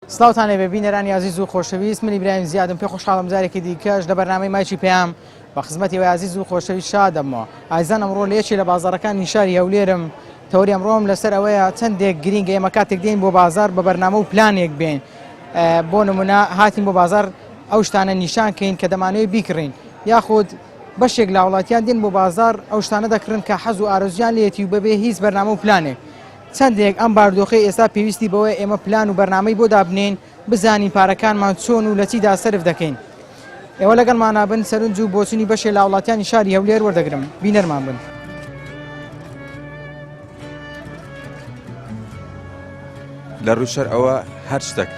سڵاوتان لێبێ بینەرانی عزیز و خۆشەویست، من ئیبراهیم زیادم، پێ خۆشحاڵم جارێکی دیکەش لە بەرنامەی مایکی پێیام بە خزمەتی وەی عزیز و خۆشەویست شادەمەوە. ئایزان ئەمڕۆ لە یەکێ لە بازاڕەکانی شاری هەولێرم. تەوری ئەمڕۆم لەسەر ئەوەیە چەندێک گرینگە ئێمە کاتێک دێین بۆ بازار بە بەرنامە و پلانێک بێن. بۆ نمونە هاتین بۆ بازار ئەو شتانە نیشانکەین کە دەمانەوێت بیکڕین، یاخود بەشێک لە وڵاتیان دێن بۆ بازار ئەو شتانە دەکڕن کە حەز و ئارزویان لێتی و بەبێ هیچ بەرنامە و پلانێک. چەندێک ئەم باردۆخی ئێستا پێویستی بەوەی ئێمە پلان و بەرنامەی بۆ دابنین، بزانین پارەکانمان چۆن و لە چیدا سەرف دەکەین. ئێوە لەگەڵمانە بن، سەرنج و بۆچوونی بەشێ لە وڵاتیانی شاری هەولێر وەردەگرم. بینەرمان بن. لە ڕووشەر ئەوە هەر شتێک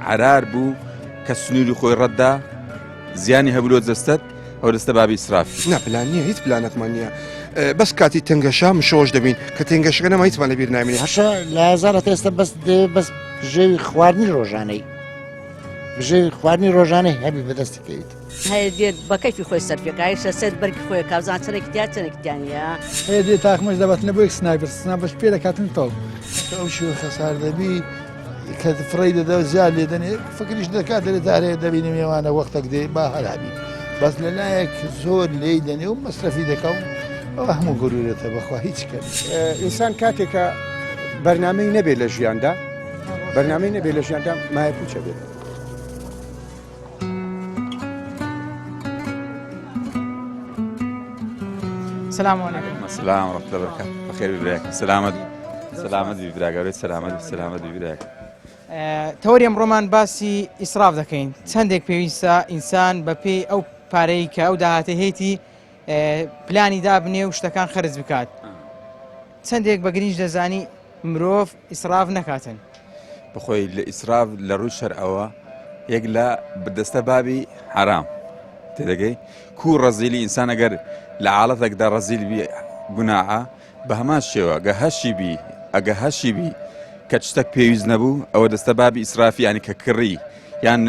عرار بوو کە سنووری خۆی ڕەتدا زیانی هەبولۆ جەستەت ئەو دەستە بابی ئیسراف. پلان نییە، هیچ پلانەتمان نییە. بەس کاتی تەنگەشا مشۆش دەبین کە تەنگەشەکە نەما هیچمان لەبیر نامێنی. هەشە لە هەزارە ئێستا بەس ژێوی خواردنی ڕۆژانەی ژێوی خواردنی ڕۆژانەی هەبی بەدەستیکەیت. هەیە دێت بە کەفی خۆی سەرفەکەی شەسێت بەرگی خۆی کابزان چەنێکتیا چەنێکتیانە هەیە دێت تاخمەش دەبەتنە بۆ سنایبەر پێ دەکاتن تۆڵ ئەو شوێ خەسار دەبی کە فڕی دەدا زیاد لێ دەنێ فکریش دەکات دەێت هەرەیە دەبینی میێوانە وەختێک دێ با هەرابی بەس لەلایەک زۆر لێی دەنێ و مەصرفی دەکەم ئەوە هەموو گەورێتە بەخوا هیچ کرد. ئینسان کاتێکە بەرنامەی نەبێت لە ژیاندا بەرنامەی نەبێت لە ژیاندا مایە پوچە بێت. سلام علیکم. سلام ورحمة الله وبركاته. بخير ببراك. سلامت ببراك. أريد سلامت ببراك. تەوەری ئەمڕۆمان باسی ئیسراف دەکەین. چەندێک پێویستە ئینسان بە پێی ئەو پارەی کە ئەو داهاتە هەیەی پلانی دابنێ و شتەکان خەرج بکات. چەندێک بە گرنج دەزانی مرۆڤ ئیسراف نەکاتن. بخۆی لە ئیسراف لە ڕووی شەر ئەوە یەک لە بەدەستە بابی حرام تێدەگەی کوو ڕەزیلی ئینسان ئەگەر لە حاڵەتێکدا ڕەزیل بی گوناعە بە هەمان شێوە ئەگە هەشی بی کە شتێک پێویست نەبوو ئەوە دەستە بابی ئیسرافی ینی کە کڕی یان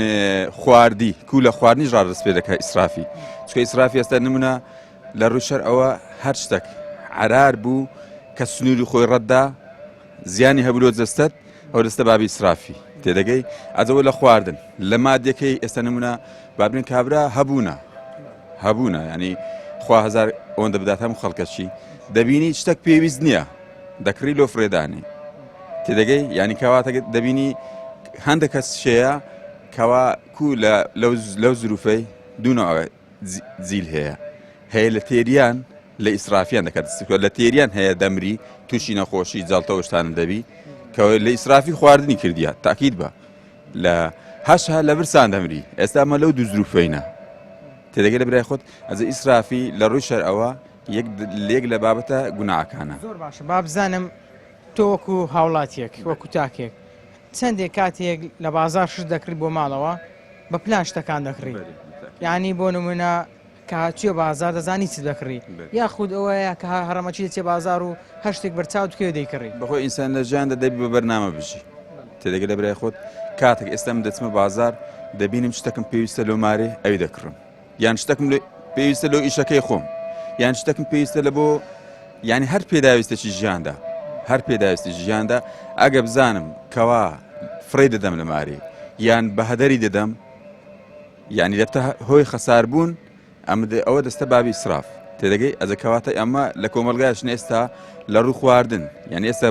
خواردی کوو لە خواردنیش ڕادەست پێ دەکات ئیسرافی. چکە ئیسرافی ئێستا نمونە لە ڕووی شەر ئەوە هەر شتێک عرار بوو کە سنووری خۆی ڕەتدا زیانی هەبولۆ جەستەت ئەو دەستە بابی ئیسرافی تێدەگەی. ئەجەوە لە خواردن لە مادێکەی ئێستا نمونە بابنین کابرا هەبوونە ینی خوا هەزار ئەوەندە بدات هەموو خەڵکەشی دەبینی شتێک پێویست نییە دەکڕی لۆ فرێدانی تێدەگەی ینی کەواتە دەبینی هەندێک کەس شەیە کەوا کو لەو زروفەی دوونەوە جیل هەیە لە تێریان لە ئیسرافیان دەکات لە تێریان هەیە دەمری تووشی نەخۆشی جاڵتەوە شتانە دەبی کە لە ئیسرافی خواردنی کردیە تاکید بە لە هەشها لە برسان دەمری. ئێستا ئەمە لەو دوو زروفەینە تێدەگەی لە برای خۆت ئەزە ئیسرافی لە ڕووی شەر ئەوە یەک لە بابەتە گوناعەکانە. زۆر باشە با بزانم تۆ وەکو هاوڵاتیەک وەکو تاکێک چەندێک کاتێک لە بازار شت دەکڕی بۆ ماڵەوە بە پلان شتەکان دەکڕی، یعنی بۆ نمونە کە هاچیە بازار دەزانی چی دەکڕی، یاخود ئەوەیە کە هەڕەمەچی دەچێ بازار و هەر شتێک بەرچاو توێ دەیکڕی. بەخۆی ئینسان لە ژیاندا دەبی بە بەرنامە بژی تێدەگەی لە برای خۆت کاتێک ئێستا من دەچمە بازار دەبینم شتێکم پێویستە لەو مارێ ئەوی دەکڕم، یان شتێکم پێویستە لەو ئیشەکەی خۆم، یان شتێکم پێویستە لە بۆ ینی هەر پێداویستێکی ژیاندا هەر پێداویستی ژیاندا ئەگە بزانم کەوا فڕێ دەدەم لە ماری یان بە هەدەری دەدەم ینی دەبتە هۆی خەساربوون ئەوە دەستە بابی ئیسراف تێدەگەی. ئەزە کەواتە ئەمە لە کۆمەلگایشن ئێستا لە ڕوو خواردن یعنی ئێستا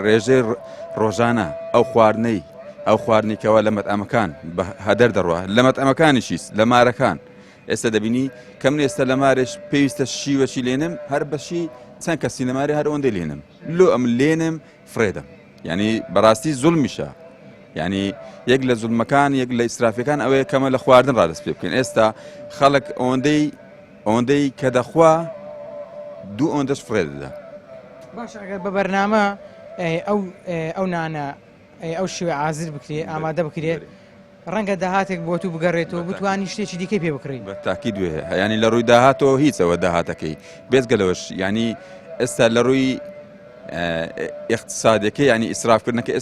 ڕێژەی ڕۆژانە ئەو خواردنی کەوا لە مەتئەمەکان بە هەدەر دەڕوە لە مەتئەمەکانیشیس لە مارەکان ئێستا دەبینی کەم ئێستا لە مارێش پێویستە شیوەشی لێنم هەر بەشی چەند کەسی لە مارێ هەر ئەوەندە لێنم لۆ ئەم لێنم فرێدەم ینی بەڕاستی زوڵمیشە ینی یەک لە زوڵمەکان یەک لە ئیسرافەکان ئەوەیە کەمە لە خواردن ڕادەست پێ بکەین. ئێستا خەڵک ئەوەندەی کە دەخوا دوو ئەوەندەش فرێ دەدا. باش ئەگەر بە بەرنامە ئەو نانە ئەو شوێ ئازر بکرێ ئامادە بکرێت ڕەنگە داهاتێک بۆ تو بگەڕێتەوە بتوانی شتێکی دیکەی پێ بکڕین. بە تاکی دوێ ینی لە ڕووی داهاتەوە هیچ ئەوە داهاتەکەی بێزگەلەوەش ینی ئێستا لە ڕووی اقتصادەکەی ینی ئیسرافکردنەکە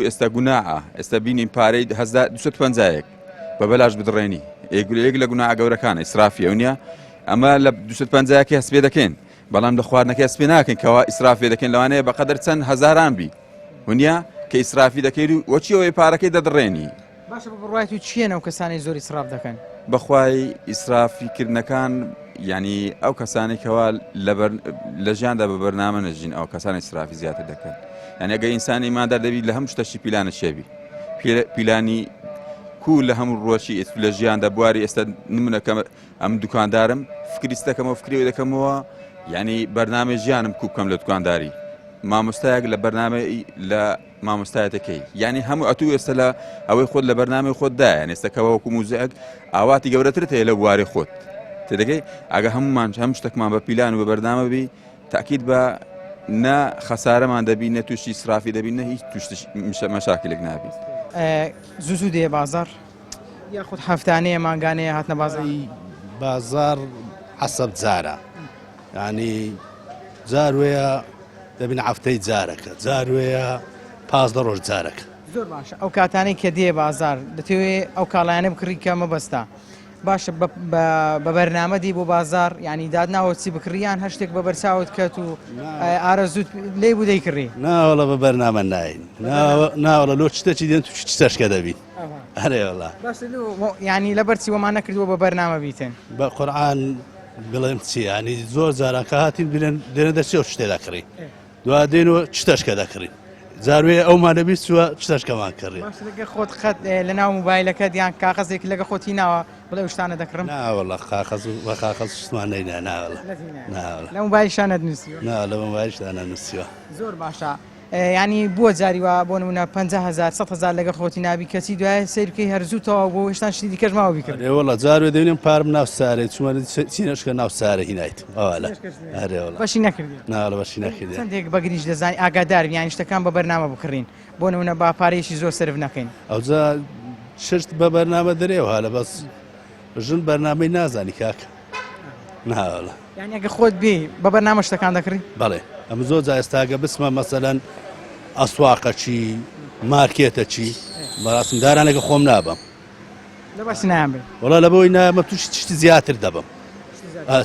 ئێستا گوناعە. ئێستا بینیم پارەی 250 بە بەلاش بدڕێنی یەک لە گوناعە گەورەکانە ئیسرافی ئەو نییە. ئەمە لە 250 هەست پێ دەکەین بەڵام لە خواردنەکە هەست پێ ناکەین کەوا ئیسراف پێ دەکەین لەوانەیە بەقەدر چەند هەزاران بی ونیا کە ئیسرافی دەکەیت و وەچیەوەی پارەکەی دەدڕێنی باشە بە بڕواایەت و چیەنە و کەسانی زۆر ئیسراف دەکەن بەخوای ئیسرافیکردنەکان ینی ئەو کەسانێکەوە لە ژیاندا بە بەرنامە نەژین ئەو کەسانی ئیسرافی زیاتر دەکەن یعنی ئەگە ئینسانی مادار دەبی لە هەموو شتەشی پیلانە شێبی پیلانی کو لە هەموو ڕۆژی لە ژیاندا بواری ئێستا نمونەکە ئەم دوکاندارم فکریست دەکەمەوە فکری دەکەمەوە یعنی بەرنامە ژیانم کو بکەم لە دوکانداری مامۆستایەک لە بەرنامە لە مامۆستایەتەکەی یعنی هەموو ئەتوو ئێستا لە ئەوەی خۆت لە بەرنامەی خۆتدایە ئێستاکەەوە وەکو موزەک ئاواتی گەورەترت هەیە لە بواری خۆت تێدەگەی ئەگە هەمومان هەم شتێکمان بە پیلان و بە بەرنامەبی تاکید بە نە خەسارەمان دەبی نە تووشی سرافی دەبی نە هیچ توشت مەشاکلێک نابی زوو دێ بازار یاخود هەفتانەیە مانگانەیە هاتنە بازار بازار حسب جارە ینی جار وەیە دەبین هەفتەی جارەکە جار وەیە 15 ڕۆژ جارەکە زۆر باشە ئەو کاتانەی کە دێ بازار دەتەوێت ئەو کاڵایانە بکڕی کە مەبەستا باشە بە بەرنامە دی بۆ بازار ینی دادناوە چی بکڕیان هەر شتێک بە بەرچاوت کەت و ئارەزوت لێ بوو دەیکڕی ناوەڵە بە بەرنامە ناین ناوەڵە لۆ چتەچی دێن تو چتەشکە دەبین هەرێوەڵا ینی لە بەرچی وەمان نەکردووە بە بەرنامە بیتن بە قورعان بڵێم چی ینی زۆر جاران کە هاتین دێنە دەچێ و شتێ دەکڕی دوا دێنەوە چتەشکە دەکڕین زاروێ ئەومانە بیستوە چتەشکەمان کڕی لەگە خۆت خەت لە ناو موبایلەکەت یان کاغەزێک لەگە خۆتی ناوە بڵێ شتانە دەکڕم ناوەڵە کاغەز شتمان نەینا ناوەڵە لە موبایلشانە نووسیوە لە موبایلشتانە نووسیوە زۆر باشە ینی بووە جاریوە بۆ نمونە 50,000 100,000 لەگە خۆتی نابی کەسی دوای سیرکەی هەرزووتەوە بۆ هێشتا شتی دیکەش ماوە بیکرد وڵە جاروێ دەبینم پارم ناو سارێ چوومە چینەشکە ناو سارە هینایت ئەوە هەرێوڵە بەشی نەکردی ناوەڵە بەشی نەکردی چەندێک بەگریش دەزانی ئاگادار یانی شتەکان بە بەرنامە بکڕین بۆ نمونە با پارێکی زۆر سرف نەکەین ئەوجا شت بە بەرنامە دەرێەوە هەلە بەس ژن بەرنامەی نازانی کاکە ناوەڵە یانی ئەگە خۆت بێ بە بەرنامە شتەکان دەکڕی بەڵێ ئەم زۆر جا ئێستاگە بسمە مەسەلەن ئەسواقە چی مارکێتە چی بەڕاستم دارانێکە خۆم نابم لە باسی نایان بێ وڵا لە بۆی نامە تووشی شتی زیاتر دەبم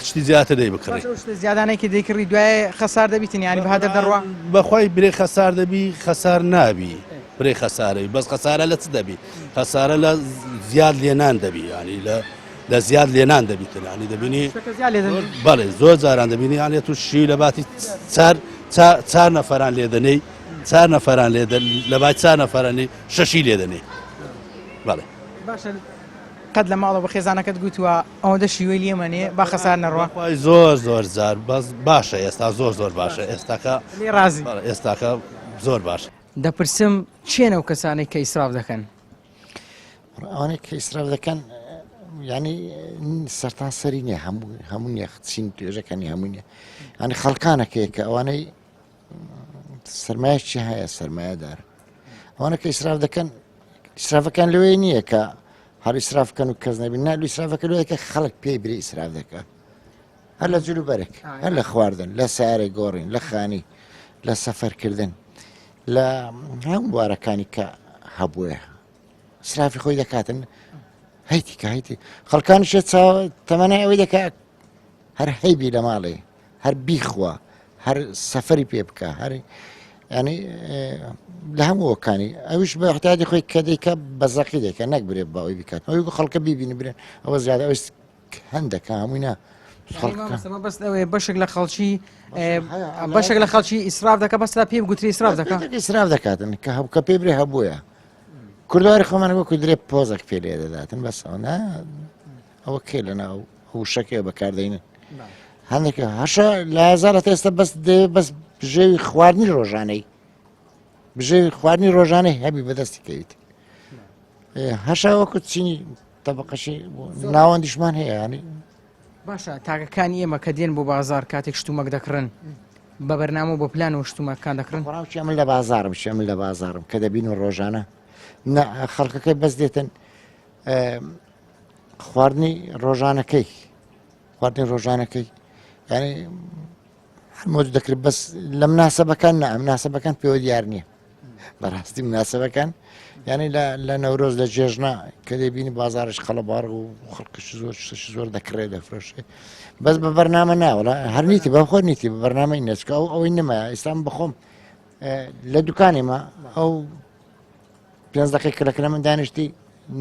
شتی زیاتر دەی بکڕی زیادانێکی دەیکڕی دوای خەسار دەبیتن ینی بەهادر دەڕوا بەخوای برێ خەسار دەبی خەسار نابی برێ خەسارەوی بەس خەسارە لە چ دەبی خەسارە لە زیاد لێنان دەبی ینی لە زیاد لێنان دەبیتن ینی دەبینی بەڵێ زۆر جاران دەبینی یانێت تووشی لە باتی چار نەفەران لێدەنەی چار نەفەران لە بای چار نەفەرانی شەشی لێدەنێ بەڵێ باشە قەت لە ماڵەوە بە خێزانەکەت گوتووە ئەوەندە شیوەی لێمەنێ با خەسار نەڕوا زۆر جار بەس باشە ئێستا زۆر باشە ئێستاکە لێ ڕازی ئێستاکە زۆر باش دەپرسم چێنە و کەسانێک کە ئیسراف دەکەن ئەوانەی کە ئیسراف دەکەن ینی سەرتان سەری نییە هەموو نیە چین توێژەکانی هەموو نیە ینی خەڵکانەکەیە کە ئەوانەی سرمایەکی هەیە سەرمایەدار ئەوانە کە ئیسراف دەکەن ئیسرافەکان لەوەی نییە کە هەر ئیسرافکەن و کەس نەبین نالو ئیسرافەکە لەوەیە کە خەڵک پێی برێ ئیسراف دەکات هەر لە جلو بەرێک هەر لە خواردن لە سارێک گۆڕین لە خانی لە سەفەرکردن لە هەموو بوارەکانی کە هەبووە ئیسرافی خۆی دەکاتن هەیتی کە هەیتی خەڵکانیشە تەمەنای ئەوەی دەکات هەر هەیبی لە ماڵێ هەر بیخوا هەر سەفەری پێ بکە هەر ینی لە هەمووەکانی ئەوش بە احتیاجی خۆی کە دەیکە بەزەقی دەکە نەک برێ باوەی بکات ئەوی خەڵکە بیبینی برێن ئەوە زیادە ئەوش هەندەکە هەموویە بەشێک لە خەڵکی بەشێک لە خەڵکی ئیسراف دەکە بەستا پێ بگوتری ئیسراف دەکات ئیسراف دەکاتن کە هەوکە پێ برێ هەبووە کوردواری خۆمان وەکو درێ پۆزێک پێ لێ دەداتن بەسەوە ئەوە کێ لە ناو هوشەکەی بەکاردێنن هەندێکە هەشە لە هزارە ئێستا بەس بژێوی خواردنی ڕۆژانەی بژێوی خواردنی ڕۆژانەی هەبی بەدەستی کەویت هەشا وەکو چینی تەبقەشی ناوەندیشمان هەیە ینی باشە تاگەکانی ئێمە کە دێن بۆ بازار کاتێک شتومەک دەکڕن بە بەرنامە بۆ پلان و شتومەکان دەکڕن ڕاوچی من لە بازارم شەمن لە بازارم کە دەبین و ڕۆژانە خەڵکەکەی بەس دێتن خواردنی ڕۆژانەکەی ینی هەرمۆ دەکرێت بەس لە مناسەبەکان مناسەبەکان پێوە دیار نییە بەڕاستی مناسەبەکان ینی لە نەورۆز لە جێژنا کە دەبینی بازارش خەڵەبار و خەڵکش زۆر دەکڕێت دەفرۆشێ بەس بە بەرنامە ناوەڵە هەر نیتی بە خۆ نیتی بە بەرنامەی نەچکە ئەوەی نمایە ئێستان بخۆم لە دوکانی ما ئەو 5 دقیقە من دانیشتی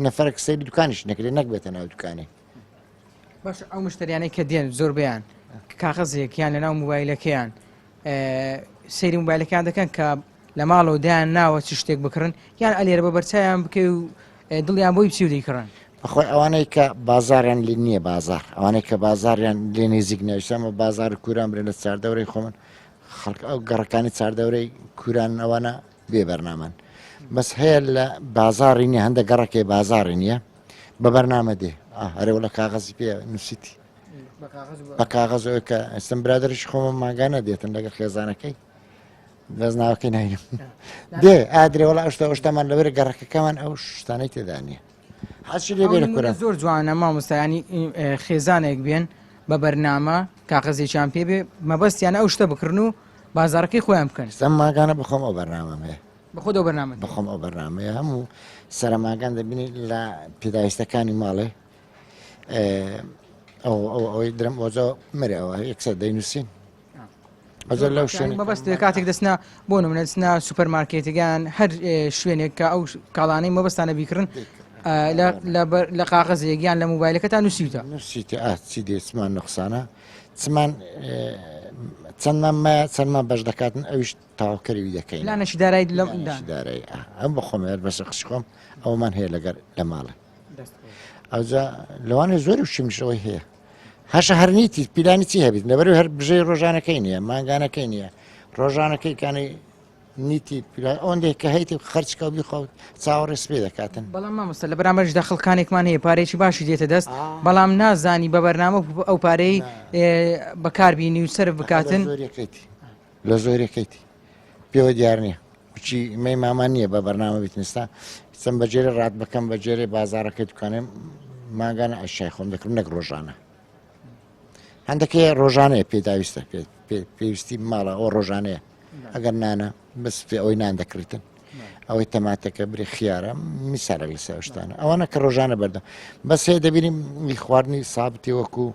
نەفرێک سەیری دوکانیش نەکرێت نەکبێتە ناو دوکانی. باش ئەو مشتریانەی کە دێن زۆر بیان کاغەزێکیان لە ناو موبایلەکەیان سەیری موبایلەکان دەکەن کە لە ماڵەوە دایان ناوە چ شتێک بکڕن یان ئەلێرە بە بەرچایان بکەی و دڵیان بۆی بچی و دەیکڕن. بەخۆی ئەوانەی کە بازاریان لێ نییە بازار ئەوانەی کە بازاریان لێ نێزیک نەویستەمە بازار کوران برێن لە چاردەورەی خۆمن خەڵک ئەو گەڕەکانی چاردەورەی کوران ئەوانە بێ بەرنامەن بەس هەیە لە بازاری نیە هەندە گەڕەکەی بازاری نییە بە بەرنامە دێ هەرێوە لە کاغەزی پێ نووسیتی بە کاغەزەوەی کە ئەستم برادرش خۆمە ماگانە دێتن لەگەڵ خێزانەکەی دەست ناوەکەی ناینم دێ ئادرێ وڵا ئەوشتەمان لەوەرە گەڕەکەکەمان ئەو شتانەی تێدا نییە حەچی لێ بێ لە کوران زۆر جوانە مامۆستایانی خێزانێک بێن بە بەرنامە کاغەزێکیان پێ بێ مەبەستیانە ئەو شتە بکردن و بازارەکەی خۆیان بکەن سەم ماگانە بخۆم ئەو بەرنامەم هەیە بەخۆ ئەو بەرنامە بخۆم ئەو بەرنامەیە هەموو سەرماگان دەبینی لە پێداویستەکانی ماڵێ ئەوەی درم ئۆزە مرەوە یەکسەر دەینووسین ئەزۆر لەو شوێن مەبەست کاتێک دەستنا بۆ نمونە دەستنا سوپەرمارکێتەکان هەر شوێنێک کە ئەو کاڵانەی مەبەستانە بیکردن لە قاغەزێکیان لە موبایلەکەتان نووسیتە نووسیتە چی دێ چمان نقصانە چمان چەندمان بەش دەکاتن ئەویش تاواکەری دەکەین لانەشی دارایی دارایی ئەم بە خۆم بەس قش خۆم ئەومان هەیە لەگەر لە ماڵە ئەوجا لەوانێ زۆری وشیمشەوەی هەیە هەشە هەرنیتی پیلانی چی هەبیت لەبەر هەر بژەی ڕۆژانەکەی نییە ماگانەکەی نییە ڕۆژانەکەی کانی نیتی ئەوەندێک کە هەیتی خەرچکە و بیخۆت چاوەڕێ سپێ دەکاتن بەڵام مامۆستا لە بەرامبەرشدا خەڵکانێکمان هەیە پارێکی باشی دێتە دەست بەڵام نازانی بە بەرنامە ئەو پارەی بەکاربیینی و سەر بکاتن لە زۆرەکەیتی پێوە دیار نییە بچی مەی مامان نییە بە بەرنامە بیتنستا چەند بەجێرە ڕات بکەم بەجێرە بازارەکەی دوکانێم ماگانە ئەشای خۆم دەکرد نەک ڕۆژانە هەندێکی ڕۆژانەیە پێداویستە پێویستی ماڵە ئەو ڕۆژانەیە ئەگەر نانە بەس ئەوەی نان دەکریتن ئەوەی تەماتەکە بری خیارە میسارە لە ساوشتانە ئەوانە کە ڕۆژانە بەردە بەس هەیە دەبینیم میخواردنی سابتی وەکو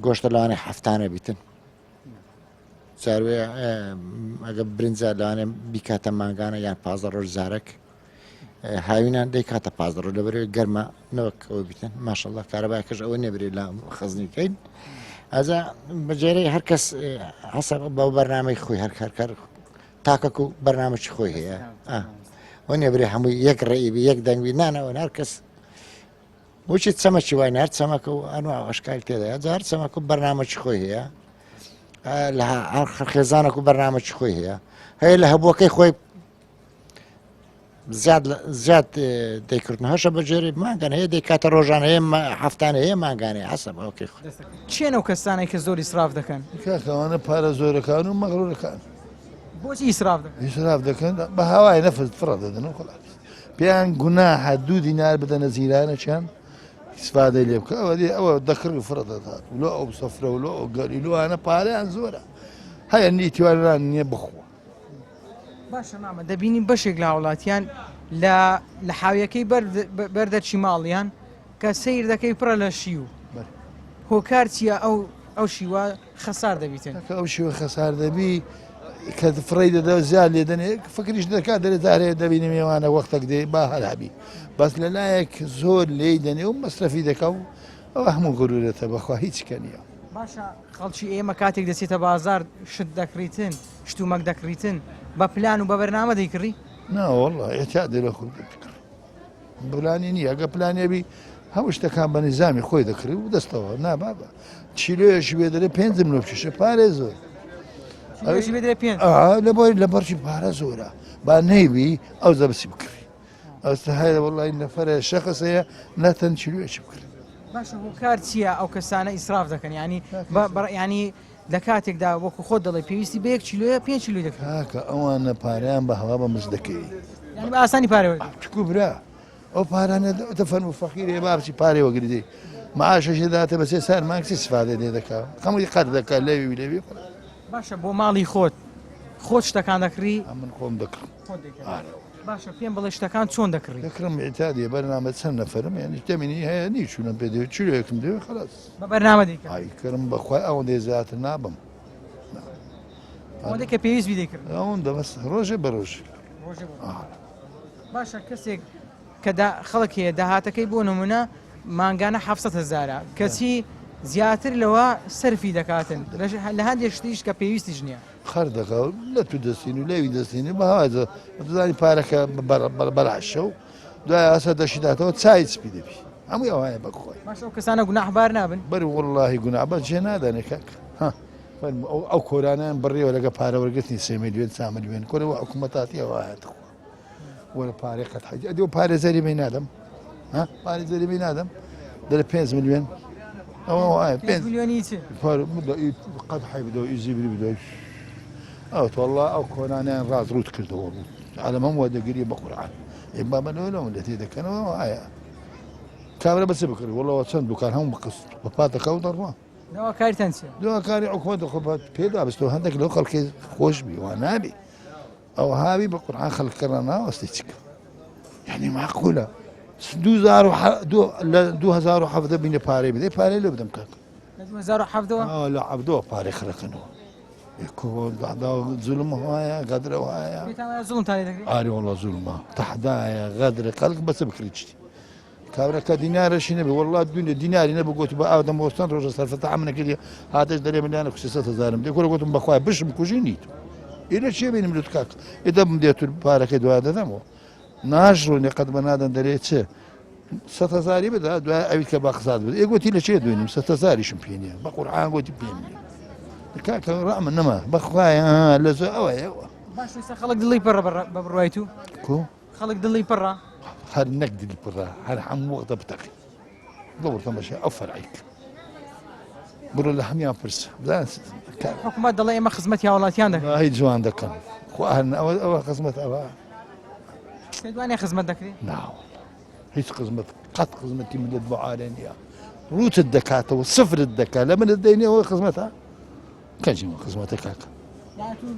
گۆشتە لەوانێ هەفتانە بیتن جاروێ ئەگە برنجە لەوانێ بیکاتە ماگانە یان 15 ڕۆژ زارەک هاوینان دەیکاتە 15 ڕۆژ لەبەرەوەی گەرمە نەوەکەوە بیتن ماشەڵڵا کارەبایکەش ئەوە نەبرێ لە خەزنیکەین ئەزا بەجێرەی هەر کەس حەسە بەو بەرنامەی خۆی هەرکار تاکەک و بەرنامەی خۆی هەیە ئەو نێبرێ هەمووی یەک ڕێبی یەک دەنگوی نانەوە هەر کەس بچیت چەمەکی وای هەر چەمەکە و ئەنوا ئەشکال تێدایە هەر چەمەک و بەرنامەی خۆی هەیە لە خێزانێک و بەرنامەی خۆی هەیە هەیە لە هەبووەکەی خۆی زیاد دەیکردن هەشە بەجێری ماگەن هەیە دەیکاتە ڕۆژان هەیە هەفتان هەیە ماگانێ حەسەب ئەوکەی خۆی چێنە و کەسانێک کە زۆر ئیسراف دەکەن کاکەوانە پارە زۆرەکان و مەغرورەکان بۆچی ئیسراف دەکەن ئیسراف دەکەن بە هاوای نەفت فڕە دەدەن و خلاص پێیان گوناحە 2 دینار بدەنە زیرانەچیان استفادەی لێ بکە ئەوە دەکڕی و فڕە دەدات لۆ ئەو سەفرە و لۆ ئەو گەری لۆوانە پارەیان زۆرە هەیە نیتیوانان نییە بخۆ باشە مامە دەبینی بەشێک لە وڵاتیان لە حاویەکەی بەردەرچی ماڵیان کە سیر دەکەی پڕە لە شیو هۆکار چییە ئەو شیوە خەسار دەبیتن ئەو شیوە خەسار دەبی کە فڕی دەدا زیاد لێ دەنێ فکریش دەکات دەرێت هەیە دەبینی میێوانە وەختێک دێ با هەرابی بەس لەلایەک زۆر لێی دەنێ و مەصرفی دەکە و ئەوە هەموو گەورێتە بەخوا هیچ کەنیە باشە خەڵکی ئێمە کاتێک دەچێتە بازار شت دەکریتن شتومەک دەکریتن بە پلان و بە بەرنامە دەیکڕی ناوەڵڵا ئێتیا دێ لە خۆ پلانی نییە ئەگە پلانێبی هەموو شتەکان بە نظامی خۆی دەکری و دەستەوە نابابە چیلۆیەشی بێ دەرێ 5 لۆ بچێشە پارێ زۆر لە بۆی لە بەرچی پارە زۆرە با نەیوی ئەو زەبسی بکڕی ئەوستا هەیە وڵی نەفرە شەخصەیە ناتەن چیلۆیەکی بکڕی باشە هۆکار چییە ئەو کەسانە ئیسراف دەکەن ینی لە کاتێکدا وەکو خۆت دەڵێ پێویستی بە 1 کیلۆیە 5 کیلۆ دەکەن کاکە ئەوانە پارەیان بە هەوا بە مزدەکەی ینی بە ئاسانی پارەوە چکو برا ئەو پارانە دەفەن و فەقیرێ بابچی پارێ وەگریدی معاشەشی داتە بە 3 سال ماکسی سفادە دێ دەکات هەمووی قەت دەکات لەوی لەوی باشە بۆ ماڵی خۆت شتەکان دەکڕی من خۆم دەکڕم باشە پێم بڵێ شتەکان چۆن دەکڕی دەکڕم ئێتادیە بەرنامە چەند نەفرم یعنی دەمینی هەیە نی چوونم پێ دێ چیلۆیەکم دێ خلاص بە بەرنامە دیکە ئایکردم بەخوای ئەوەندێ زیاتر نابم ئەوەندە کە پێویست بی دەکرد ئەوەندە بەس ڕۆژێ بە ڕۆژ باشە کەسێک کە خەڵک هەیە داهاتەکەی بۆ نمونە مانگانە 700,000 کەچی زیاتر لەوە سەرفی دەکاتن لە هەندێک شتیش کە پێویستیش نییە خەر دەکەوت لە تو دەستین و لەوی دەستینی بەهاوازە دەزانی پارەکە بەراشە و دوای ئاسە دەشیداتەوە چای سپی دەبی هەمووی ئەوایە بەخۆی باشە ئەو کەسانە گوناحبار نابن بەر وڵڵاهی گونا بە جێ نادانێ کاک ئەو کۆرانیان بڕێوە لەگە پارەوەرگرتنی 3 میلیۆن 4 میلیۆن کۆرەوە حکوومەتاتی ئەوایەتەوە وەرە پارێ قەت حەجی ئەدەوە پارێ زەریبەی نادەم پارێ زەریبەی نادەم دەرە 5 میلیۆن ئەوە وایە 5 میلیۆنی چ قەت حی بدەوە ئیزی بری بدەوە ئەو تۆڵا ئەو کۆرانیان ڕاز ڕوت کردەوە بوو عالەمەم وا دەگیری بە قورعان ئێ بابەنەوە لەوە لە تێ دەکەنەوە ئایا کابرا بەچ بکڕی وڵەوە چەند دوکان هەموو بقست بە پاتەکە و دەڕوا نەوە کاریتان چێ دو کاری حکومت خۆ پێدا بستەوە هەندێک لەو خەڵکی خۆش بی وا نابی ئەو هاوی بە قورعان خەڵکەڕە ناوەستی چکە یعنی معقولە 2017 بینە پارەی بدەی پارەی لێ بدەم کاک 2017 لە عەبدەوە پارەی خەڵەکەنەوە زولم وایە غەدرە وایە زوڵمتانی دەکرێت ئاری وەڵڵا زولمە تەحدایە غەدرە خەڵک بەچە بکری چتی کابرەکە دینارەشی نەبێ وەڵڵا دوێنێ دیناری نەبوو گوتی بە ئاو دەمەوەستان ڕۆژە سەرفەتە عەمنەکردی هاتەش دەرێ ملیانە 300,000 دێ کۆرە گوتم بەخوای بشم کوژی نیت ئێرە چێ بینم لەت کاک ئێدەم دێتور پارەکەی دوای دەدەمەوە ناژڕۆنێ قەت بە نادەن دەرێ چێ 100,000 بدا دوای ئەویت کە باقسات بێت ئێ گوتی لە چێ دوێنم 100,000شم پێ نییە بە قورعان گوتی پێم نییە کاکە ڕامە نەما بەخوای لە زۆ ئەوەیەوە باش خەڵک دڵی پڕە بە بڕوای تو کۆ خەڵک دڵی پڕە هەر نەک دلی پڕە هەر هەموو وەختە بتەقی دەوەتە بەشە ئەو فەرعیک بڕۆ لە هەمیان پرسە حکوومەت دەڵێ ئێمە خزمەتی هاوڵاتیان دەکەن هی جوان دەکەن خو ئەوە خزمەت ئەوە دوانێ خزمەت دەکرێت ناو هیچ خزمەت قەت خزمەتی ملت بۆ ئارێ نییە ڕوتت دەکاتەوە سفرت دەکات لە منت دەینەوە خزمەتە کەنجیمە خزمەتە کاکە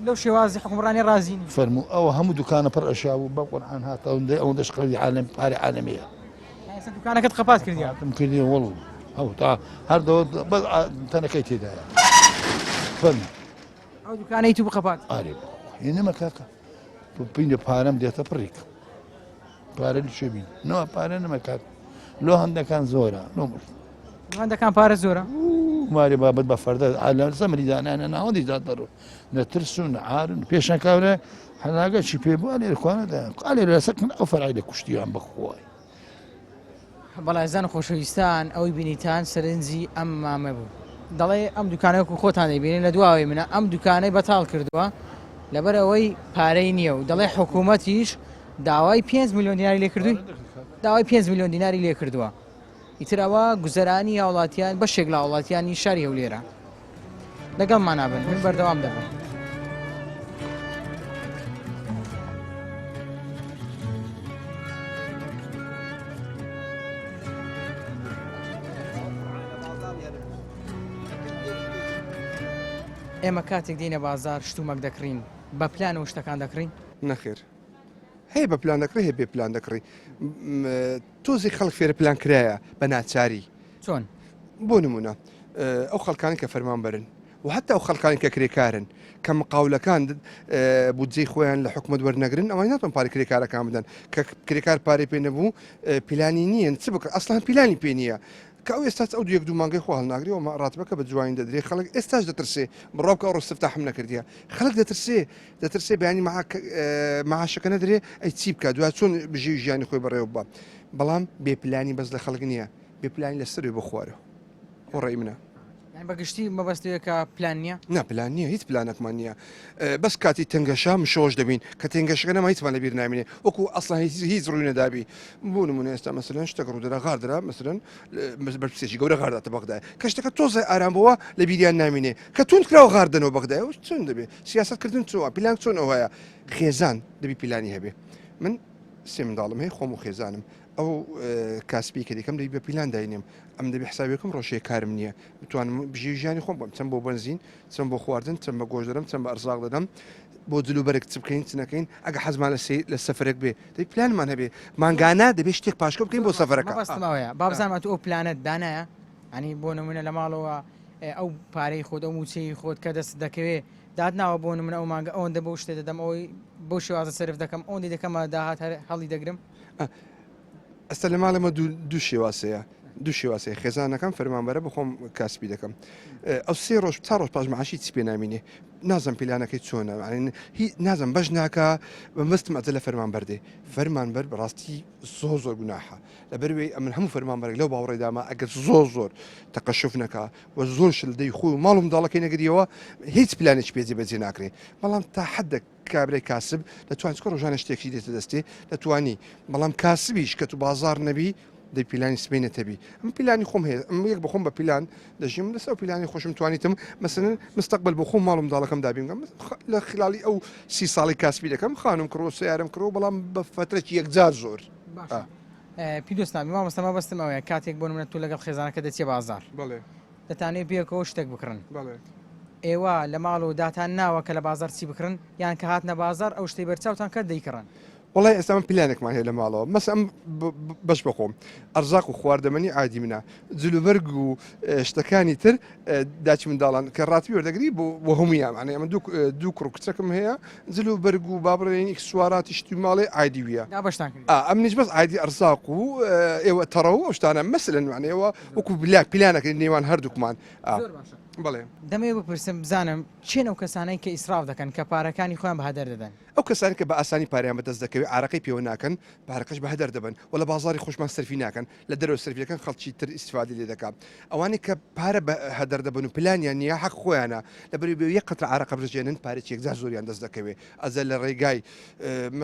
لەو شێوازی حکومڕانی ڕازینی فەرموو ئەوە هەموو دوکانە پڕ ئەشیا بوو بە قورعان هاتە ئەو دەشقەوی عالم پارێ عالەمیە دوکانەکەت قەپات کردی کردی وەڵ ئەو تا هەردەوە تەنەکەی تێدایە فەرموو ئەو دوکانەی تو بقەپات ئارێ نەمە کاکە پینە پارەم دێتە پڕیک پارە لێ بین نەوە پارە نەمە کات لۆ هەندەکان زۆرە هەندەکان پارە زۆرە ماری بابەت بە فەردە لەسە مریدانانە ناوەندی زیاد دەڕۆ نەترس و نەعارن پێشان کاورە هەناگە چی پێ بووە لێرخواانەدا قالێ لەسەکن ئەو فەرعی لە کوشتیان بەخۆی بەڵایزان خۆشەویستان ئەوی بینیتان سەرنجی ئەم مامە بوو دەڵێ ئەم دوکانەیە و خۆتان دەبینین لە دواوی منە ئەم دوکانەی بەتاڵ کردووە لەبەر ئەوەی پارەی نییە و دەڵێ حکوومەتیش داوای 5 میلیۆن دیناری لێ کردووی داوای 5 میلیۆن دیناری لێ کردووە ئیترەوە گوزەرانی هاوڵاتیان بەشێک لە هاوڵاتیانی شاری هەولێرە لەگەڵمان نابن من بەردەوام دەبن ئێمە کاتێک دینە بازار شتومەک دەکڕین بە پلان و شتەکان دەکڕین نەخێر هەیە بە پلان دەکڕی هەیە بێ پلان دەکڕی تۆزی خەڵک فێرە پلان کرایە بە ناچاری چۆن بۆ نمونە ئەو خەڵکانی کە فەرمان برن و حتا ئەو خەڵکانی کە کرێکارن کە مقاولەکان بودجەی خۆیان لە حکومت وەرنەگرن ئەوان ناتوان پارەی کرێکارەکان بدەن کە کرێکار پارەی پێ نەبوو پلانی نییە چ بکە ئەسڵان پلانی پێ نییە کە ئەو ئێستا ئەو یەک دوو مانگەی خۆ هەڵناگریەوە ڕاتبەکە بە جوانی دەدرێت خەڵک ئێستاش دەترسێ بڕاوکە ئەو ڕستفتا حم نەکردیە خەڵک دەترسێ بەیانی مەعاشەکە نەدرێ ئەی چی بکە دوای چۆن بژی ژیانی خۆی بەڕێوە بە بەڵام بێپلانی بەس لە خەڵک نییە بێپلانی لەسەر بە خوارەوە بۆ ڕێی منە بەگشتی مەبەستەیە کە پلان نییە ناپلان نییە هیچ پلانێکمان نییە بەس کاتی تەنگەشا مشۆش دەبین کە تەنگەشەکە نەما هیچمان لە بیر نامێنێ وەکو ئەسڵان هیچ ڕووی نەدابی بۆ نمونە ئێستا مەسەلەن شتێک ڕوودەرا غاردرا مەسەلەن بەرپرسێکی گەورە غارداتە بەغدای کە شتەکە تۆزای ئارامەوە لە بیریان نامێنێ کە تون کراوە غاردنەوە بەغدایەوە چۆن دەبێت سیاستکردن چۆوە پلان چۆن ئەوەیە خێزان دەبی پلانی هەبێ من سێ منداڵم هەیە خۆم و خێزانم ئەو کاسبی کە دیکەم دەبی بە پلان داینێم ئەم دەبی حسابێکم ڕۆژەیە کارم نییە بتوانم بژی ژیانی خۆم بم چەند بۆ بنزین چەند بۆ خواردن چەند بە گۆژ دەرم چەند بە ئەرزاق دەدەم بۆ جلوبەرێک چ بکەین چ نەکەین ئەگە حەزمان لە سەفرێک بێ دەی پلانمان هەبێ مانگانە دەبێت شتێک پاشکە بکەین بۆ سەفرەکە بەستمەوەیە بابزانمە تو ئەو پلانت دانایە ئەنی بۆ نمونە لە ماڵەوە ئەو پارەی خۆت ئەو موچەی خۆت کە دەست دەکەوێت دادناوە بۆ من ئەو مانگە ئەوەندە بۆ شتێ دەدەم ئەوی بۆ شێوازە سرف دەکەم ئەوەندی دەکەمە داهات هەڵی دەگرم ئەستا لە ماڵەمە دوو شێواسەیە دوو شێواسەیە خێزانەکەم فەرمانبەرە بخۆم کاسبی دەکەم ئەو سێ ڕۆژ تا ڕۆژ پاش معاشی چی پێ نامینێ نازم پلانەکەی چۆنە نازم بەش ناکە بەمەستم ئەجە لە فەرمان بەردێ فەرمان بەر بەڕاستی زۆر گوناحە لەبەروێ من هەموو فەرمان بەرێک لەو باوەڕێداما ئەگەر زۆر تەقەشف نەکە و زۆر شلدەی خۆی و ماڵ و منداڵەکەی نەگریەوە هیچ پلانێکی پێجێ بەجێ ناکرێ بەڵام تا حدە کابرای کاسب دەتوانێت کە ڕۆژانە شتێکی دێتە دەستێ دەتوانی بەڵام کاسبیش کە تو بازار نەبی دەی پیلانی سبینەتەبی ئەم پیلانی خۆم هەیە ئەم یەک بخۆم بە پیلان دەژیم لەسەر پیلانی خۆشم توانیتم مەسەن مستقبل بۆ خۆم ماڵ و منداڵەکەم دابینگەم لە خلالی ئەو 30 ساڵی کاسبی دەکەم خانم کڕۆ سیارم کڕۆ بەڵام بە فترێکی یەکجار زۆر پیرۆستنامی مامۆستا بەستم ئەوەیە کاتێک بۆ منە تو لەگەڵ خێزانەکە دەچێ بازار بەڵێ دەتانێت پێکەوە شتێک بکڕن بەڵێ ئێوە لە ماڵ و داتان ناوە کە لە بازار چی بکڕن یان کە هاتنە بازار ئەو شتەی بەرچاوتان کە دەیکڕن وڵی ئێستا من پلانێکمان هەیە لە ماڵەوە مەس ئەم بەش بخۆم ئەرزاق و خواردەمەنی عادی منە جلوبەرگ و شتەکانی تر داچی منداڵان کە ڕاتی وەردەگری بۆ هەمویان ئەمە من دوو کوڕ کچەکەم هەیە جلوبەرگ و بابڕێنی سوواراتی شتی ماڵێ عادی ویە ئەم نیش بەس عادی ئەرزاق و ئێوە تەڕەوە ئەو شتانە مەسلن وانەوە وەکو پلانەکە نێوان هەردووکمان بڵێ دەمێ بپرسم بزانم چێن ئەو کەسانەی کە ئیسراف دەکەن کە پارەکانی خۆیان بەهەدەر دەدەن ئەو کەسانی کە بە ئاسانی پاریان بەدەست دەکەوێت ئارەقەی پێوە ناکەن پارەکەش بەهەدەر دەبن و لە بازاری خۆشمان سەرفی ناکەن لە دەرەوە سەرفیەکەن خەڵکی تر ئیسفادی لێ دەکات ئەوانەی کە پارە بە هەدەر دەبن و پلانیان نییە حەق خۆیانە لەبەری بێ یەک قەترە عارەقە بژێنن پارێکی یەکجار زۆریان دەست دەکەوێت ئەزە لە ڕێگای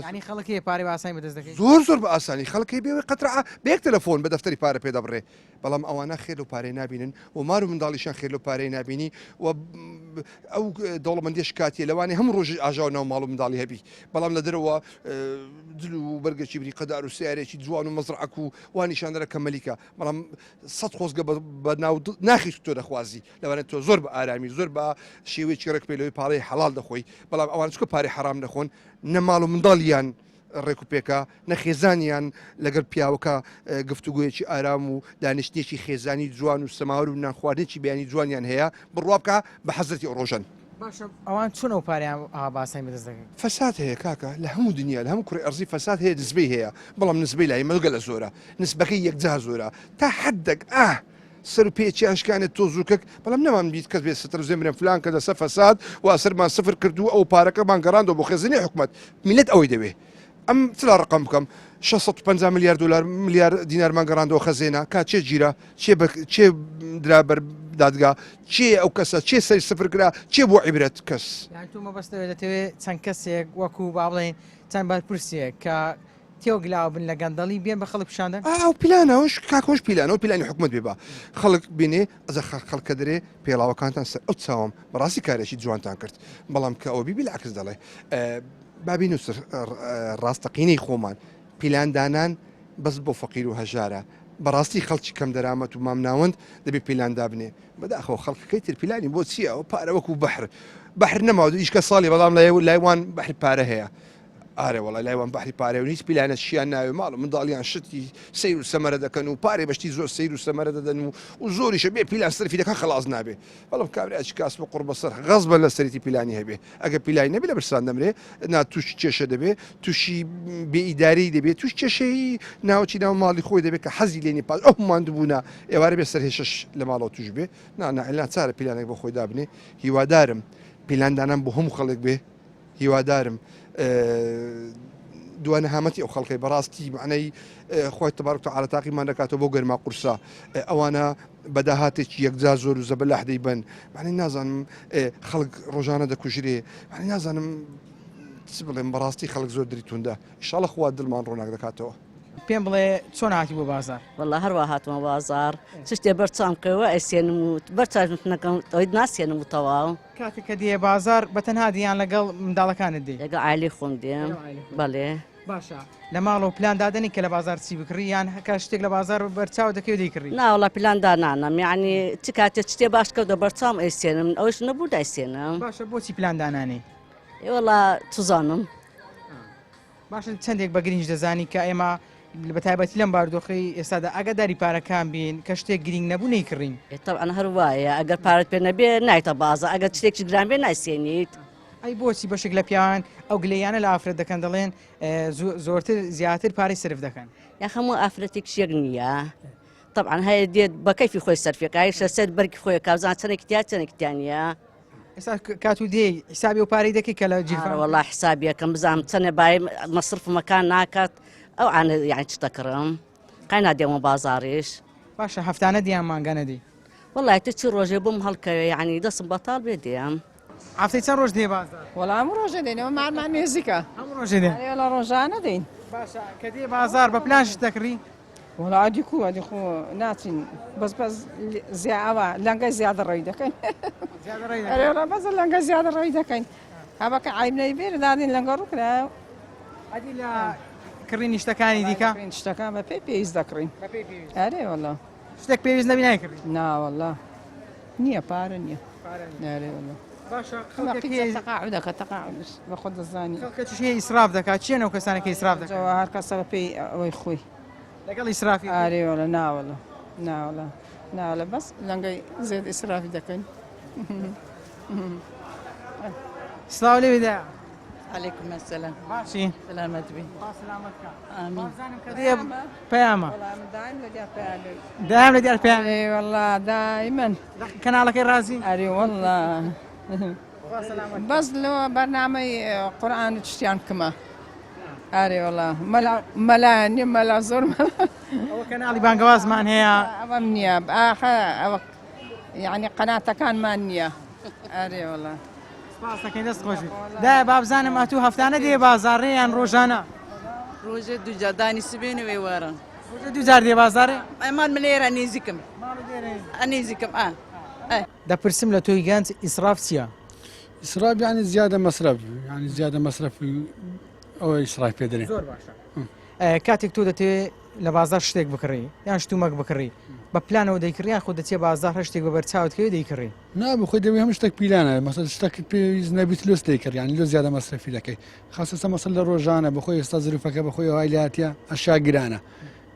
ینی خەڵکی پارەی بە ئاسانی بەدەست دەکەێت زۆر بە ئاسانی خەڵکی بێ قەترە بە یەک تەلەفۆن بە دەفتەری پارە پێ دەبڕێ بەڵام ئەوانە خێر و پارەی نبینن و مار و منداڵیشان خێر و پارەی نبینی و ئەو دەوڵەمەندیش کاتیە لەوانی هەموو ڕۆژ ئاژاو ناو ماڵ و منداڵی هەبی بەڵام لە دەرەوە جل و بەرگەکی بریقەدار و سیارێکی جوان و مەزرعک و وانیشاندەرە کەمەلیکە بەڵام 100 خۆزگە بە ناو ناخی تۆ دەخوازی لەوانێت تۆ زۆر بە ئارامی زۆر بە شێوەیەکی ڕێک پێلەوەی پاڵی حەڵال دەخۆی بەڵام ئەوان چکە پارەی حرام دەخۆن نە ماڵ و منداڵیان ڕێک و پێکە نەخێزانیان لەگەر پیاوەکە گفتوگویەکی ئارام و دانیشتێکی خێزانی جوان و سەماور و نانخواردنێکی بیانی جوانیان هەیە بڕوا بکە بە حەزەتی ڕۆژن ئەوان چۆن ئەو پاریان باسای بەدەست دەکەن فەساد هەیە کاکە لە هەموو دنیا لە هەموو کوڕی ئەرزی فەساد هەیە نسبەی هەیە بەڵام نسبەی لای مەلگە لە زۆرە نسبەکەی یەکجار زۆرە تا حدێک سەر و پێچیان شکانێت تۆ زووکەک بەڵام نەمان بیت کەس بێت ستر زێمرێن فلان کە دەسە فەساد و سەرمان سفر کردو ئەو پارەکەمان گەڕاندەوە بۆ خێزانی حکومەت میلەت ئەوەی دەوێ ئەم چلا ڕقم بکەم 650 میلیارد دلار میلیارد دینارمان گەڕاندەوە خەزێنە کا چێ گیرە چێ درابەر دادگا چێ ئەو کەسە چێ سەری سفر کرا چێ بۆ عیبرەت کەس تۆ مەبەستەوێت دەتەوێت چەند کەسێک وەکو با بڵێن چەند بەرپرسێک کە تێوەگلاو بن لە گەندەڵی بێن بە خەڵک پیشاندن ئەو پیلانەوەش کاکۆش پیلانەوە پیلانی حکومت بێ بە خەڵک بینێ ئەزە خەڵکە دەرێ پێڵاوەکانتان سەر ئەو چاوم بەڕاستی کارێکی جوانتان کرد بەڵام کە ئەو بیبی لە عکس دەڵێ بابین و ڕاستەقینەی خۆمان پیلاندانان بەس بۆ فەقیر و هەژارە بەڕاستی خەڵکی کەم دەرامەت و مام ناوەند دەبێت پیلاندا بنێ بەداخەوە خەڵکەکەی تر پیلانی بۆ چییە ئەو پارە وەکو بەحر نەماوە ئیشکە ساڵی بەڵام لایوان بەحر پارە هەیە ئارێ وڵای لایوان بەحری پارێ و هیچ پیلانە شیان ناوێ ماڵ منداڵیان شتی سیر و سەمەرە دەکەن و پارێ بەشتی زۆر سیر و سەمەرە دەدەن و زۆریشە بێ پیلان سەرفی دەکەن خلاص نابێ بەڵام کابراایکی کاس بە قڕ بەسەر غەز بە لە سەرەتی پیلانی هەبێ ئەگە پیلانی نەبێ لە برسان دەمرێ نا تووشی کێشە دەبێ تووشی بێئیداری دەبێت توش کێشەی ناوچی ناو ماڵی خۆی دەبێت کە حەزی لێنی پاش ئەو ماندبوونا ئێوارە بێ سەرهێشش لە ماڵەوە توش بێ نائلان چارە پیلانێک بۆ خۆی دابنێ هیوادارم پیلاندانان بۆ هەموو خەڵک بێ هیوادارم دوانە هامەتی ئەو خەڵکی بەڕاستی معنەی خۆی تبارک و تعالی تاقیمان دەکاتەوە بۆ گەرما قورسا ئەوانە بەداهاتێکی یەکجار زۆر و زەبەلاح دەیبن معنی نازانم خەڵک ڕۆژانە دەکوژرێ معنی نازانم چ بڵێم بەڕاستی خەڵک زۆر دریتوندا ئینشاڵڵا خوا دڵمان ڕۆناک دەکاتەوە پێم بڵێ چۆن هاتی بۆ بازار والله هەروە هاتمە بازار شتێ بەرچام کەوە ئەسێنم و بەرچنەکەم ئەوی ناسێنم و تەواو کاتێک کە دیێ بازار بەتەنها دییان لەگەڵ منداڵەکانت دی لەگە عالی خۆم دێم بەڵێ باشە لە ماڵ و پلان دادنی کە لە بازار چی بکڕی یان هەکە شتێک لە بازار بەرچاو دەکەوێت دەیکڕی ناوەڵا پلاندا نانم یعنی چ کاتێک شتێ باش کەوتە بەرچام ئەسێنم ئەوش نەبوو دایسێنم باشە بۆچی پلاندانانی ئێوەڵا توزانم باشە چەندێک بە گرنج دەزانی کە ئێمە بە تایبەتی لەم باردۆخی ئێستادا ئاگاداری پارەکان بین کە شتێک گرنگ نەبوو نەیکڕین. طبعا هەروایە ئەگەر پارەت پێ نەبێ نایتە بازە ئەگەر شتێکی گران بێ نایسێنیت. ئەی بۆچی بەشێک لە پیاوان ئەو گلەیانە لە ئافرەت دەکەن دەڵێن زۆرتر زیاتر پارەی سرف دەکەن. یا هەموو ئافرەتێک شێک نییە. طبعا هەیە دێت بە کەیفی خۆی سەرفەکەی شەسەر بەرکی خۆی کاوزان چەندێکتیا چەندێکتیانە. ئێستا کات و دێ حسابی و پارەی دەکەی کە لە جیرفان وەڵا حسابیەکەم بزانم چەندە باێ مەصرف مەکان ناکات ئەو ئاە یان چ دەکڕم قای نادێمە بازاڕیش. باشە هەفتانە دییان ماگەنەدی. وڵای تە چی ڕۆژێ بم هەڵکەوێ یعنی دەستم بەتاڵ بێ دێم. هەفتەی چەند ڕۆژ دێ بازار؟ وەڵام ڕۆژە دێنەوە مامان نێزیکە هەموو ڕۆژێ دێن لە ڕۆژانە دەین. باشە کە دێ بازار بە پلانش دەکڕی؟ وڵا عادی خۆ ناچین بەس زیاوە لەنگە زیادە ڕێی دەکەین. بەس لەنگە زیادە ڕێی دەکەین. هەبەکە عیبنەی بێرە دادین لەنگە ڕووکرا. ئەدی لە کڕینی شتەکانی دیکە شتەکان بە پێی پێویست دەکڕین. ئەرێ وەڵا شتێک پێویست نەبی نایکڕی؟ ناوەڵا نییە پارە نییە. نارێ وەڵا. باشە تەقاعدەکە تەقاعدش بە خۆ دەزانی. کەچی ئیسراف دەکات چێنە و کەسانێکی ئیسراف دەکات هەر کەسە پێی ئەوەی خۆی. لەگەڵ ئیسرافی ئارێوەڵە ناوەڵە بەس لەنگەی زێت ئیسرافی دەکەین. سلااو لێدا عەلەیکوم ئەسسەلام. باشی سەلامەت بی. ئەمین پەیامە دایم لە دیار پێیان وەڵا دایمەن کەناڵەکەی ڕازی ئەرێ وەڵا بەس لەوە بەرنامەی قورئان شتیان کمە. ئارێ وەڵا مەلا نیە مەلا زۆر ئەوە کەناڵی بانگەوازمان هەیە ئەوەم نییە ئاخە ئەوە یعنی قەناتەکانمان نییە. ئارێ وەڵا سپاسەکەی دەست خۆشی دای بابزانم ئەتوو هەفتانە دێ بازاڕێیان ڕۆژانە ڕۆژێ دووجادانی سبێنەوەی وەرە دوجار دێ بازارێ ئەمان ملێرە نێزیکم ئەنێزیکم دەپرسم لە تۆی گەنج ئیسراف چییە؟ إسراف يعني زيادة مصرف يعني زيادة مصرف أو إسراف بيدري. زۆر باشە کاتێک تۆ دەتێ لە بازار شتێک بکڕی یان شتومەک بکڕی بە پلانەوە دەیکڕیان خۆ دەچێ بازار هە شتێک بە بەرچاوتکەوێ دەیکڕی. نعم خۆی دەوێ هەم شتێک پیلانە مەسەل شتێک پێویست نەبیت لۆست دەیکرد یان لۆ زیادە مەصرفی دەکەی خاصەتە مەسەل لە ڕۆژانە بەخۆی ئێستا زروفەکە بەخۆی هایلاتیە ئەشا گرانە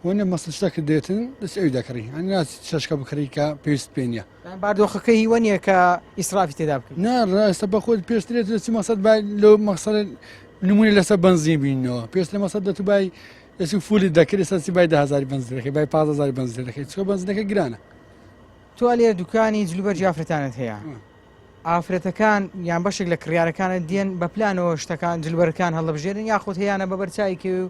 وەنە مەسەل شتێک دێتن دەست ئەوی دەکڕی هەنی ناسی شەشکە بکڕی کە پێویست پێ نییە. باردۆخەکەی هیوە نییە کە ئیسرافی تێدا بکەیت. نا ڕاستە بەخۆت پێشترێت دەچی مەسەد لۆ مەسەل نمونی لەسەر بنزین بینەوە پێست لە مەسەد دەتوبای دەچی فولی دەکرێت سەسی بای 10,000 بنزین دەکەی بای 15,000 بنزین دەکەی چۆ بنزینەکە گرانە. تۆ لێر دوکانی جلوبەرجی ئافرەتانت هەیە ئافرەتەکان یان بەشێک لە کڕیارەکانت دێن بە پلانەوە شتەکان جلوبەرەکان هەڵەبژێرن یاخۆت هەیەە بە بەرچایکی و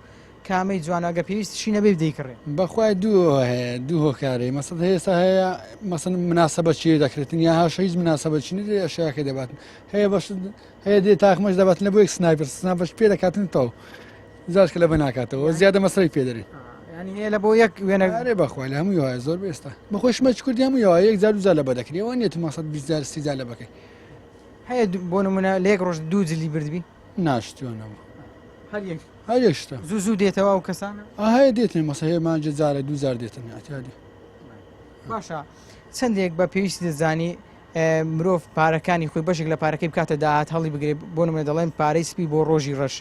کامەی جواناگە پێویستشی نەبێ دەیکڕێن. بەخوای دوو هەیە دوو هۆکارەی مەسەد هێستا هەیە مەسن مناسبە چی دەکرێتن یا هاشە هیچ مناسبە چی نێ ئەشیاکە دەباتن هەیە بەش هەیە دێ تاخمەش دەباتن لە بۆ یەک سنایپەر پێ دەکاتن تەو زارشکە لە بە ناکاتەوە زیادە مەسەری پێ دەرێت. ینی هەیە لە بۆ یەک وێنەرێ بەخوای لە هەموو وایە زۆر بێستا بەخۆی شمە کوردی هەموو یەک زار دوزار لە بەدەکرێەوە نیێت مەسەد 20 لە بەکەی هەیە بۆ نمونە لە یەک ڕۆژ دوو جلی بردبی ناشتوانەوە هەر یەکشتە زوو دێتەوە ئەو کەسانە هەیە دێتن مەسە هەیە مانجە جارە دوزار دێتن ئەتیادی. باشە چەندێک بە پێویستی دەزانی مرۆڤ پارەکانی خۆی بەشێک لە پارەکەی بکاتە داهات هەڵی بگرێت بۆ نمونە دەڵێن پارەی سپی بۆ ڕۆژی ڕەش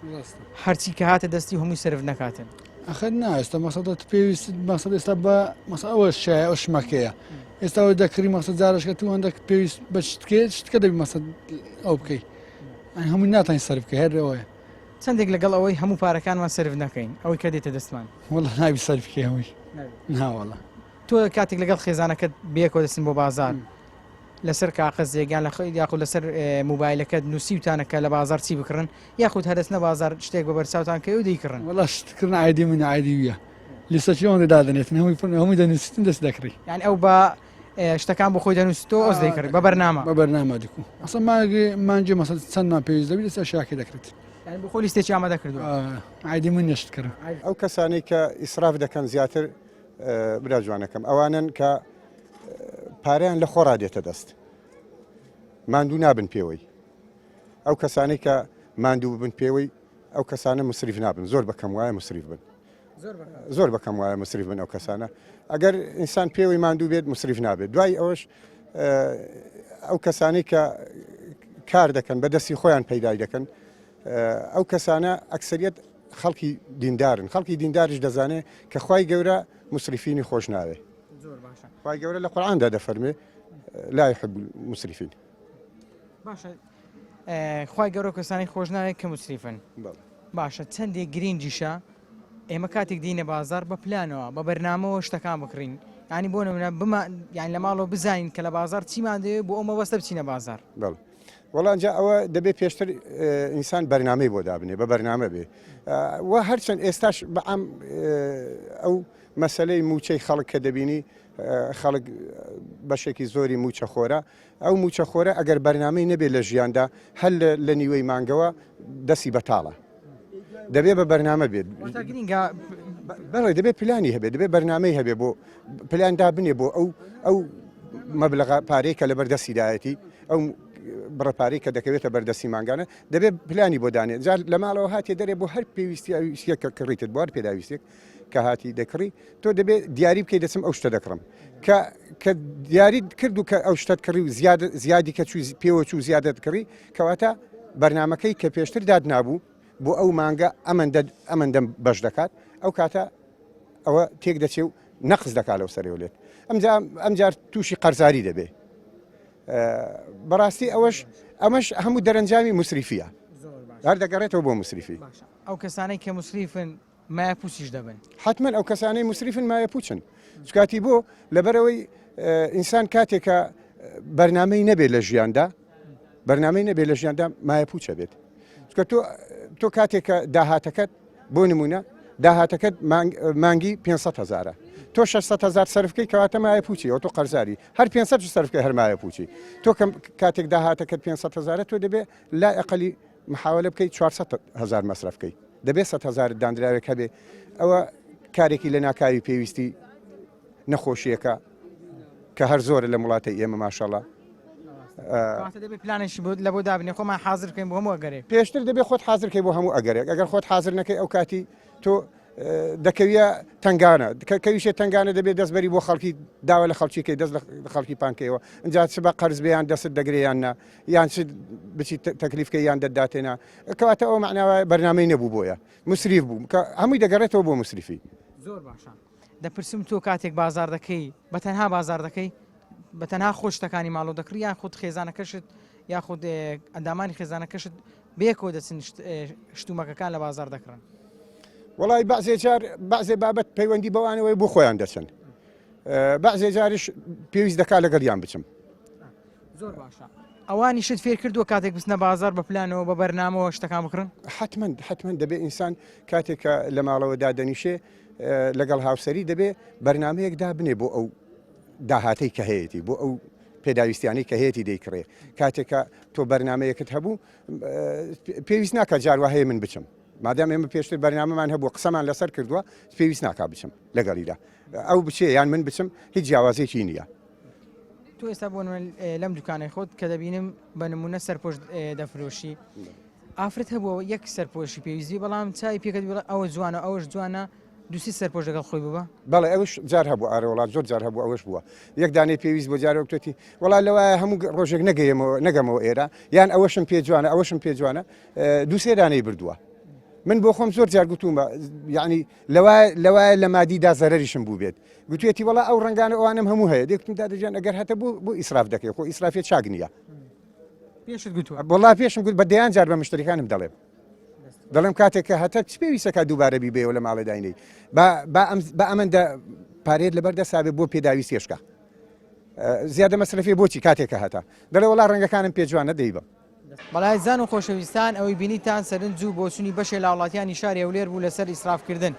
هەرچی کە هاتە دەستی هەمووی سرف نەکاتن. ئەخەر ناوێستا مەسەدە پێویست مەسەد ئێستا بە مەسە ئەوە شایە ئەو شمەکەیە ئێستا ئەوە دەکری مەسە جارشکە تو هەندێک پێویست بە شتکە دەبی مەسەد ئەو بکەی هەمووی ناتانی سەرف بکە هەرەوەیە چەندێک لەگەڵ ئەوەی هەموو پارەکانمان سرف نەکەین ئەوەی کە دێتە دەستمان وەڵا ناوی سەرفکەی هەمووی ناوەڵە تۆ کاتێک لەگەڵ خێزانەکەت بێکۆ دەستن بۆ بازار لەسەر کاغەزێکیان لە یاخود لەسەر موبایلەکەت نووسیوتانەکە لە بازار چی بکڕن یاخود هەدەستنە بازار شتێک بە بەرچاوتان کە و دەیکڕن وەڵا شتکردن عیدی من عیدی ویە لیستەچی ئەوەندە دادنێتن هەمووی دەنووسیتن دەست دەکڕی یعنی ئەو بە شتەکان بۆ خۆی دەنووسیتەوە ئەس دەیکڕی بە بەرنامە دیکو ئەسڵ مانجێ مەسەد چەندمان پێویست دەبێت دەست ئەشیاکە دەکرێت بۆ خۆی لیستێکی ئامادە کردووە عیدی من نشت کردن. ئەو کەسانی کە ئیسراف دەکەن زیاتر برا جوانەکەم ئەوانن کە پارەیان لە خۆڕا دێتە دەست ماندوو نابن پێوەی ئەو کەسانی کە ماندوو ببن پێوەی ئەو کەسانە مسریف نابن زۆر بەکەم وایە مسریف بن زۆر بەکەم وایە مسریف بن ئەو کەسانە ئەگەر ئینسان پێوەی ماندوو بێت مسریف نابێت دوای ئەوش ئەو کەسانی کە کار دەکەن بەدەستی خۆیان پەیدای دەکەن ئەو کەسانە ئەکسەریەت خەڵکی دیندارن خەڵکی دینداریش دەزانێت کە خوای گەورە مسریفینی خۆش ناوێ خوای گەورە لە قورئاندا دەفەرمێ لا يحب المسرفين باشە خی گەورە کەسانی خۆش ناوێت کە مسریفن باشە چەندێک گرنگیشە ئێمە کاتێک دینە بازار بە پلانەوە بە بەرنامەوە شتەکان بکڕین ینی بۆ نمونە یان لە ماڵەوە بزانین کە لە بازار چیمان دەوێت بۆ ئەمە بەستە بچینە بازار وەڵانجا ئەوە دەبێت پێشتر ئینسان بەرنامەی بۆ دابنێ بە بەرنامە بێ وە هەرچەند ئێستاش بەعام ئەو مەسلەی موچەی خەڵک کە دەبینی خەڵک بەشێکی زۆری موچە خۆرە ئەو موچە خۆرە ئەگەر بەرنامەی نەبێت لە ژیاندا هەل لە نیوەی مانگەوە دەستی بەتاڵە دەبێت بە بەرنامە بێت بەڵێ دەبێت پلانی هەبێت دەبێت بەرنامەی هەبێت بۆ پلاندا بنێ بۆ ئەو مەبلغە پارەی کە لە بەردەستیدایەتی ئەو بڕەپارەی کە دەکەوێتە بەردەستی مانگانە دەبێت پلانی بۆ دانێت جار لە ماڵەوە هاتی دەرێ بۆ هەر پێویستیە کە کڕیتت بۆ هەر پێداویستێک کە هاتی دەکڕی تۆ دەبێت دیاری بکەی دەچم ئەو شتە دەکڕم کە دیاری کرد و کە ئەو شتت کڕی و زیادی کە پێوە چوو زیادت کڕی کەواتە بەرنمەکەی کە پێشتر داد نابوو بۆ ئەو مانگە ئەمەندەم بەش دەکات ئەو کاتە ئەوە تێک دەچێ و نەقز دەکات لەو سەرێولێت ئەمجار تووشی قەرزاری دەبێ بەڕاستی ئەمەش هەموو دەرەنجامی مسریفیە هەر دەگەڕێتەوە بۆ مسریفی ئەو کەسانەی کە مسریفن مایە پوچیش دەبن حتمما ئەو کەسانەی مسریفن مایە پوچن چکاتی بۆ لەبەرەوەی ئینسان کاتێکە بەرنامەی نەبێت لە ژیاندا بەرنامەی نەبێت لە ژیاندا مایە پوچە بێت چکە تۆ کاتێکە داهاتەکەت بۆ نمونە داهاتەکەت مانگی 500,000 تۆ 600,000 سەرفکەی کەواتە مایە پوچی ئەو تۆ قەرزاری هەر 500 سەرفکەی هەرمایە پوچی تۆ کاتێک داهاتەکەت 500,000 تۆ دەبێت لا ئەقلی محاولە بکەیت 400,000 مەصرفکەی دەبێت 100,000 دانراوێک هەبێ ئەوە کارێکی لە ناکاوی پێویستی نەخۆشیەکە کە هەر زۆرە لە وڵاتی ئێمە ماشەڵڵا دەبێت پلانێکی لە بۆ دابنێ خۆمان حاضر بکەین بۆ هەموو ئەگەرێک پێشتر دەبێت خۆت حاضرکەی بۆ هەموو ئەگەرێک ئەگەر خۆت حاضر نەکەی ئەو کاتی تۆ دەکەویە تنگانە کەویشێت تنگانە دەبێت دەستبەری بۆ خەڵکی داوە لە خەڵکیکەی دەست لە خەڵکی پانکەیەوە اینجا چ بە قەرز بیان دەست دەگریاننا یان بچی تەکلیفکەی یان دەداتێنا کەواتە ئەو معناوە بەرنامەی نەبوو بۆیە مسریف بوو کە هەمووی دەگەڕێتەوە بۆ مسریفی زۆر باشە دەپرسم تۆ کاتێک بازار دەکەی بەتەنها بازار دەکەی بەتەنها خۆشتەکانی ماڵۆ دەکڕی یان خودت خێزانەکەشت یاخود ئەندامانی خێزانەکەشت بێکەوە دەچن شتومەکەکان لە بازار دەکڕن وڵی بەعزێ بابەت پەیوەندی بەوانەوەی بۆ خۆیان دەچن بەعزێ جاریش پێویست دەکات لەگەڵیان بچم زۆر باشە ئەوانی شت فێر کردووە کاتێک بستنە بازار بە پلانەوە بە بەرنامەوە شتەکان بکڕن حتمما دەبێت ئینسان کاتێکە لە ماڵەوە دادەنیشێ لەگەڵ هاوسەری دەبێت بەرنمەیەک دابنێ بۆ ئەو داهاتەی کە هەیەی بۆ ئەو پێداویستیانی کە هەیەی دەیکڕێ کاتێکە تۆ بەرنمەیەکت هەبوو پێویست ناکات جاروا هەیە من بچم مادام ئێمە پێشتر بەرنامەمان هەبوو قسەمان لەسەر کردووە پێویست ناکا بچم لەگەڵیدا ئەو بچێ یان من بچم هیچ جیاوازێکی نییە تو ئێستا بۆ لەم دوکانەی خۆت کە دەبینم بە نمونە سەرپۆش دەفرۆشی ئافرەت هەبووە یەک سەرپۆشی پێویستی بەڵام چای پێکەت ئەوە جوانە ئەوەش جوانە دووسی سەرپۆش لەگەڵ خۆی بووە بەڵێ ئەوش جار هەبوو ئارە وڵات زۆر جار هەبوو ئەوەش بووە یەک دانەی پێویست بۆ جارەوەکتێتی وڵات لەوایە هەموو ڕۆژێک نەگەمەوە ئێرە یان ئەوەشم پێ جوانە ئەوەشم پێ جوانە دووسێ دانەی بردووە من بۆ خۆم زۆر جار گوتومە یعنی لەوایە لە مادیدا زەرەریشم بوو بێت گوتوێتی وڵا ئەو ڕنگانە ئەوانم هەموو هەیە دێکتم دادەجان ئەگەر هەتە بۆ ئیسراف دەکەی خۆ ئیسرافێت چاک نییە وڵا پێشم گوت بە دەیان جار بە مشتریەکانم دەڵێم کاتێککە هەتە چ پێویستەکە دووبارە بیبێەوە لە ماڵە داینەی بە ئەمەندە پارێت لەبەردە سابێ بۆ پێداویست هێشکە زیادە مەسرفێ بۆچی کاتێکە هەتا دەڵێ وڵا ڕەنگەکانم پێ جوانە دەیبە بەڵای زان و خۆشەویستان ئەوەی بینیتان سەرنج و بۆچوونی بەشێ لە وڵاتیانی شاری هەولێر بوو لەسەر ئیسرافکردن